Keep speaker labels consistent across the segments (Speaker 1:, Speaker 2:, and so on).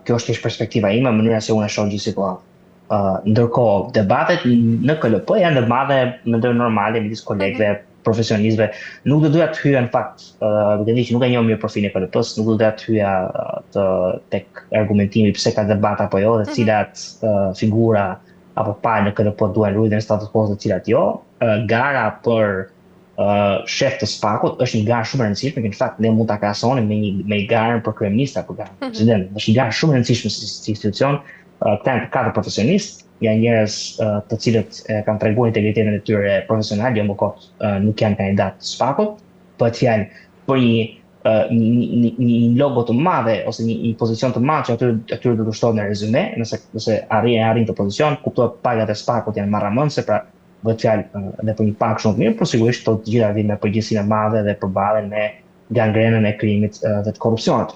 Speaker 1: Kjo është thjesht perspektiva ime, mënyra se unë e shoh gjithë situatë. Ndërkohë, debatet në KLP janë debate mendoj normale midis kolegëve, profesionistëve. Nuk do doja të hyja në fakt, duke thënë që nuk e njoh mirë profilin e KLP-s, nuk do doja të hyja tek argumentimi pse ka debat apo jo, dhe cilat figura apo palë në KLP duhen ruajtur në status quo dhe cilat jo. Gara për shef të SPAK-ut është një garë shumë e rëndësishme, që në fakt ne mund ta krahasonim me garën për kryeminist apo garën për president. Është një garë shumë e rëndësishme si institucion. Këta janë 4 profesionistë, janë njerëz të cilët kanë treguar integritetin e tyre profesional, jo më kot nuk janë kandidatë të SPAK-ut, bëhet fjalë për një logo të madhe ose një pozicion të madh që atyre do të shtohet në rezume, nëse arrin të pozicion, kuptohet pagat e SPAK-ut janë marramëndse, pra bëhet fjalë edhe për një pagë shumë të mirë, por sigurisht të gjitha vijnë me përgjegjësinë e madhe dhe përballen me gangrenën e krimit dhe të korrupsionit.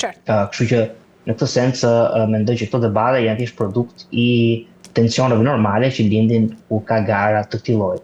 Speaker 1: Kështu që në këtë sens mendoj që këto debate janë thjesht produkt i tensioneve normale që lindin kur ka gara të këtij lloji.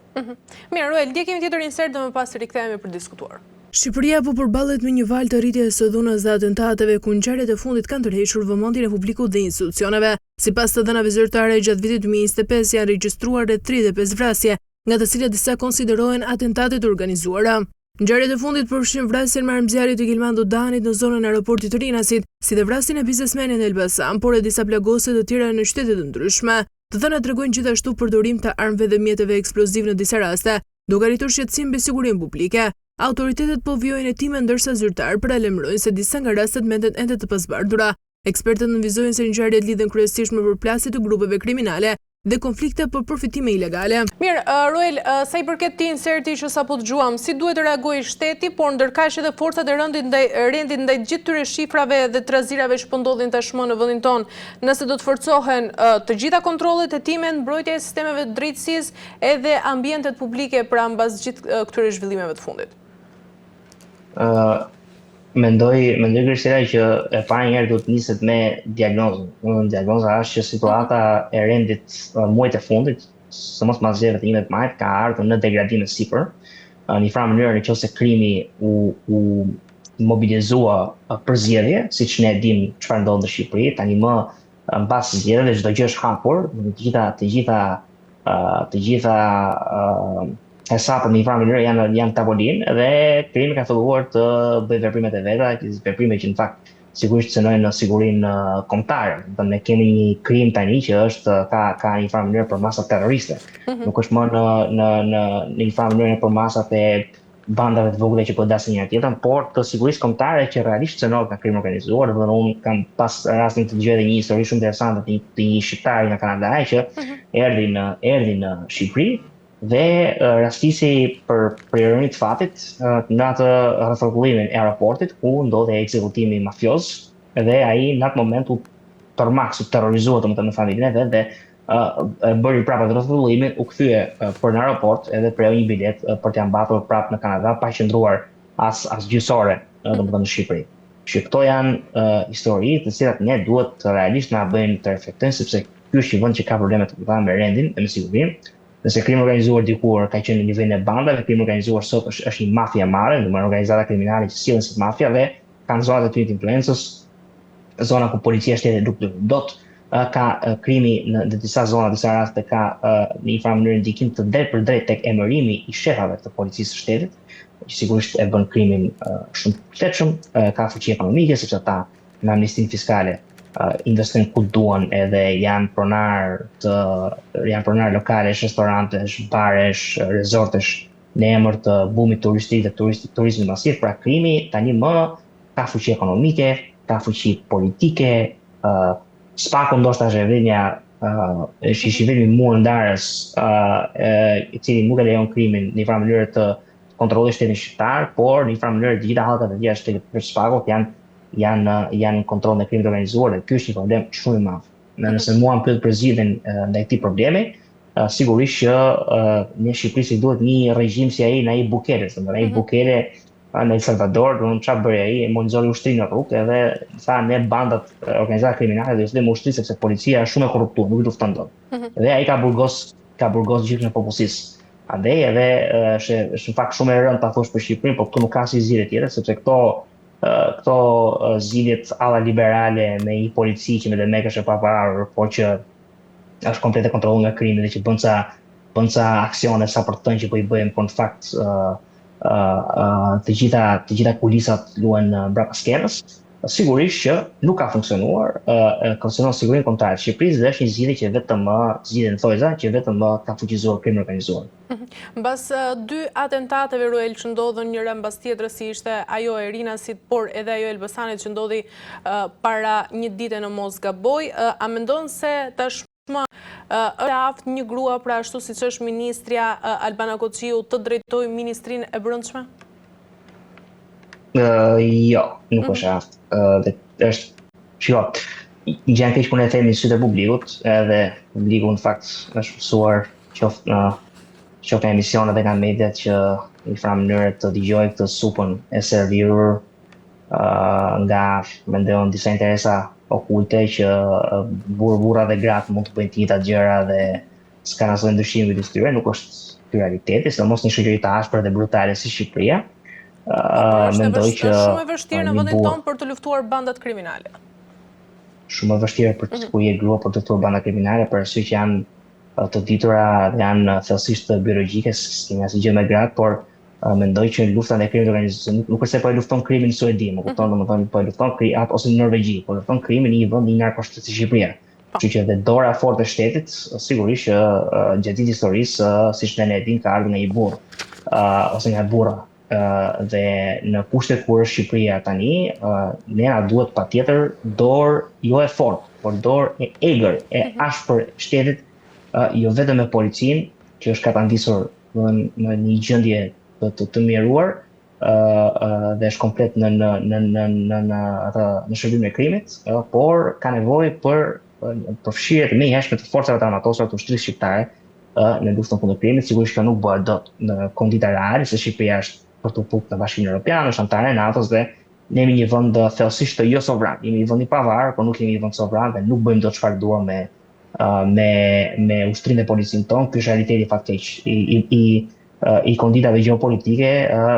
Speaker 2: Mirë, Ruel, dje kemi tjetër insert dhe më pas rikthehemi për diskutuar.
Speaker 3: Shqipëria po përballet me një val të rritjes së dhunës dhe atentateve ku ngjarjet e fundit kanë tërhequr vëmendjen e publikut dhe institucioneve. Sipas të dhënave zyrtare, gjatë vitit 2025 janë regjistruar rreth 35 vrasje, nga të cilat disa konsiderohen atentate të organizuara. Ngjarjet e fundit përfshin vrasjen me armëzjarrit të Gilmandu Danit në zonën e aeroportit të Rinasit, si dhe vrasjen e biznesmenit Elbasan, por e disa plagose të tjera në shtete të ndryshme. Të dhënat tregojnë gjithashtu përdorim të armëve dhe mjeteve eksploziv në disa raste, duke arritur shqetësim mbi sigurinë publike. Autoritetet po vijojnë hetime ndërsa zyrtar paralajmërojnë se disa nga rastet menden ende të pazbardhura. Ekspertët nënvizojnë se ngjarjet lidhen kryesisht me përplasje të grupeve kriminale dhe konflikte për përfitime ilegale.
Speaker 2: Mirë, Ruel, sa i përket këtij inserti që sapo dëgjuam, si duhet të reagojë shteti, por ndërkaq edhe forcat e rendit ndaj gjithë këtyre shifrave dhe trazirave që po ndodhin tashmë në vendin tonë, nëse do të forcohen të gjitha kontrollet, hetimet, mbrojtja e sistemeve të drejtësisë edhe ambientet publike pra mbas gjithë këtyre zhvillimeve të fundit?
Speaker 1: Mendoj Kristela që e para njerë duhet niset me diagnozën. Diagnoza është që situata e rendit muajt e fundit, së mos mazjeve të imet majt, ka ardhur në degradime sipër. Një farë mënyrë nëse krimi u mobilizua për zgjedhje, siç ne dim çfarë ndodh në Shqipëri, tani më mbas zgjedhjeve çdo gjë është hapur, të gjitha hesapët në një farë mënyrë janë tavolinë dhe krimi ka filluar të bëjë veprimet e veta, veprime që në fakt sigurisht cënojnë në sigurinë kombëtare. Ne kemi një krim tani që ka një farë mënyrë për masat terroriste. Nuk është më në një farë mënyrë për masat e bandave të vogla që po dasin njëra tjetrën, por të sigurisë kombëtare që realisht cënohet nga krimi organizuar. Dhe unë kam pas rastin të dëgjoj një histori shumë interesante të një shqiptari nga Kanada që erdhi në Shqipëri dhe rastisi për ironi të fatit në atë rrethullimin e aeroportit ku ndodhej ekzekutimi mafioz dhe ai në atë moment u terrorizua në familjen e vet dhe bëri prapë atë rrethullimin, u kthye për në aeroport edhe preu një bilet për t'ia mbatur prapë në Kanada pa qëndruar as gjysore në Shqipëri. Që këto janë histori të cilat ne duhet realisht na bëjnë të reflektojmë sepse ky është një vend që ka probleme të mëdha me rendin dhe me sigurinë. Nëse krimi organizuar dikur ka qenë në nivelin e bandave, krimi organizuar sot është një mafia e madhe, një organizata kriminale që sillen si mafia dhe kanë zonat e tyre të influencës, zona ku policia shtetit nuk dot, ka krimi në disa zona, disa raste ka në një farë mënyrë ndikim të drejtë për drejtë tek emërimi i shefave të policisë së shtetit, që sigurisht e bën krimin shumë të shtetshëm, ka fuqi ekonomike sepse ata në amnistinë fiskale investojnë ku duan edhe janë pronar lokalesh, restorantesh, baresh, resortesh në emër të bumit turistik dhe turizmit masiv. Pra krimi tani më ka fuqi ekonomike, ka fuqi politike, SPAK-u ndoshta është zhvillimi mur ndarës i cili nuk e lejon krimin në një farë mënyrë të kontrollojë shtetin shqiptar, por në një farë mënyrë të gjitha hallkat e tjera shtetit për SPAK-ut janë kontroll në krimit organizuar dhe ky është një problem shumë i madh. Nëse mua më pyet për zgjidhjen ndaj këtij problemi, sigurisht që në Shqipëri duhet një regjim si ai në ai Bukele, ai Bukele në El Salvador, çfarë bëri ai, monizori ushtrinë në rrugë edhe tha ne bandat organizata kriminale do të lëmë ushtri sepse policia është shumë e korruptuar, nuk i lufton dot. Dhe ai ka burgos gjithë në popullsisë. Andaj edhe është në fakt shumë e rëndë ta thosh për Shqipërinë, por këtu nuk ka si zgjidhje tjetër sepse këto këto zgjidhjet alla liberale me një polici që me dhe mekësh e pavarur, por që është komplet e kontrolluar nga krimi dhe që bën ca aksione sa për të thënë që po I bëjmë, por në fakt të gjitha kulisat luajn brapa skenës. Sigurisht që nuk ka funksionuar, konsideron sigurinë kombëtare të Shqipërisë dhe është një zgjidhje që vetëm zgjidhje në thojza që vetëm ka fuqizuar krimin organizuar.
Speaker 2: Mbas dy atentateve Ruel që ndodhën njëra mbas tjetrës, si ishte ajo e Rinasit, por edhe ajo e Elbasanit që ndodhi para një dite në Mosgaboj, a mendon se tashmë është aftë një grua, pra ashtu siç është ministrja Albana Kociu, të drejtojë Ministrinë e Brendshme?
Speaker 1: Jo, nuk është aftë. Një gjë keq kur ne themi në sytë e publikut, edhe publiku në fakt është mësuar qoftë në emisione dhe nga mediat që në një mënyrë të dëgjoj këtë supën e servitur nga mendon disa interesa okulte që burra dhe gratë mund të bëjnë të njëjta gjëra dhe s'ka asnjë ndryshim midis tyre, nuk është ky realiteti, sidomos në shoqëri të ashpër dhe brutale si Shqipëria. Mendoj që
Speaker 2: është shumë e vështirë në vendin tonë për të luftuar bandat kriminale.
Speaker 1: Shumë e vështirë për të kur je grua për të luftuar banda kriminale, për arsye që janë të ditura dhe janë thellësisht biologjike, s'kemi asnjë gjë me gratë, por mendoj që lufta ndaj krimit organizuar nuk është se po e lufton krimin në Suedi, më kupton, domethënë po e lufton ose në Norvegji, po lufton krimin në një vend i narkoshtetit si Shqipëria. Kështu që dhe dora e fortë e shtetit, sigurisht që gjatë historisë, siç ne e dimë, ka ardhur nga një burr ose nga burra. Dhe në kushtet kur është Shqipëria tani, ne na duhet patjetër dorë jo e fortë, por dorë e egër, e ashpër shtetit, jo vetëm me policinë, që është katandisur në një gjendje të mjeruar dhe është komplet në shërbimin e krimit, por ka nevojë për përfshirje të menjëhershme të forcave të armatosura të ushtrisë shqiptare në luftën kundër krimit. Sigurisht kjo nuk bëhet dot në kondita reale, se Shqipëria është për të punë në Bashkimin Evropian, është anëtare e NATO-s dhe ne jemi një vend thellësisht të jo sovran. Jemi një vend I pavarur, por nuk jemi një vend sovran dhe nuk bëjmë dot çfarë duam me ushtrinë e policinë tonë. Ky është realiteti faktik I konditave gjeopolitike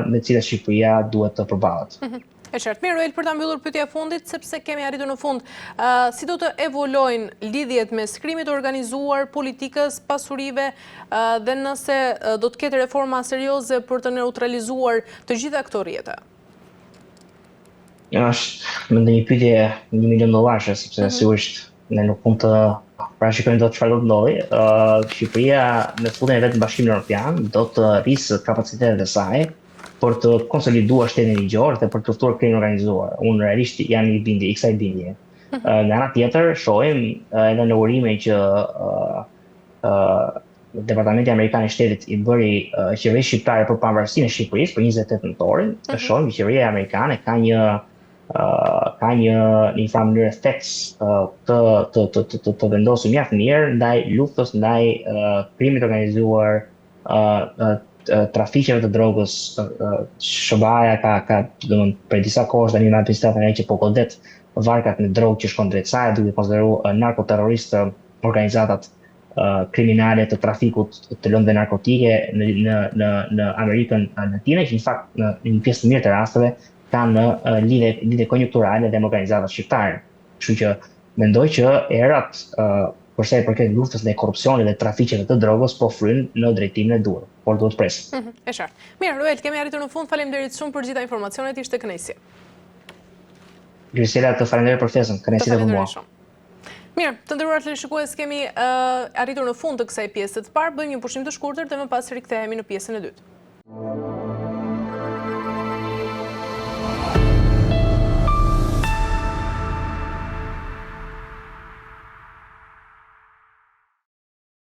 Speaker 1: me të cilat Shqipëria duhet të përballet.
Speaker 2: E qartë. Mirë, Ruel, për ta mbyllur pyetja fundit, sepse kemi arritur në fund, si do të evolojnë lidhjet mes krimit organizuar, politikës, pasurive dhe nëse do të ketë reforma serioze për të neutralizuar të gjitha këto rrjete?
Speaker 1: Është mendoj një pyetje $1 milion, sepse sigurisht ne nuk mund të parashikojmë dot çfarë do të ndodhi. Shqipëria me futjen e vet në Bashkimin Evropian do të rrisë kapacitetet e saj për të konsoliduar shtetin ligjor dhe për të luftuar krimin organizuar. Unë realisht jam I kësaj bindje. Nga ana tjetër, shohim edhe në urime që Departamenti Amerikan I Shtetit I bëri qeverisë shqiptare për pavarësinë e Shqipërisë për 28 nëntorin, shohim që qeveria amerikane ka një mënyrë efekt të vendosur mjaft mirë ndaj luftës ndaj krimit organizuar, trafiqeve të drogës. SBA ka për disa kohësh tani me administratën që po godet varkat me drogë që shkon drejt saj, duke konsideruar narkoterroristë organizatat kriminale të trafikut të lëndëve narkotike në Amerikën Latine, që në fakt në një pjesë të mirë të rasteve kanë lidhje konjunkturale dhe me organizatat shqiptare. Kështu që mendoj që erat për sa I përket luftës ndaj korrupsionit dhe trafiqeve të drogës po fryn në drejtimin e duhur, por duhet presim.
Speaker 2: E qartë. Mirë, Ruel, kemi arritur në fund. Faleminderit shumë për gjitha informacionet, ishte kënaqësi.
Speaker 1: Grisela, të falenderoj për ftesën, kënaqësi për mua.
Speaker 2: Mirë, të nderuar teleshikues, kemi arritur në fund të kësaj pjese të parë. Bëjmë një pushim të shkurtër dhe më pas rikthehemi në pjesën e dytë.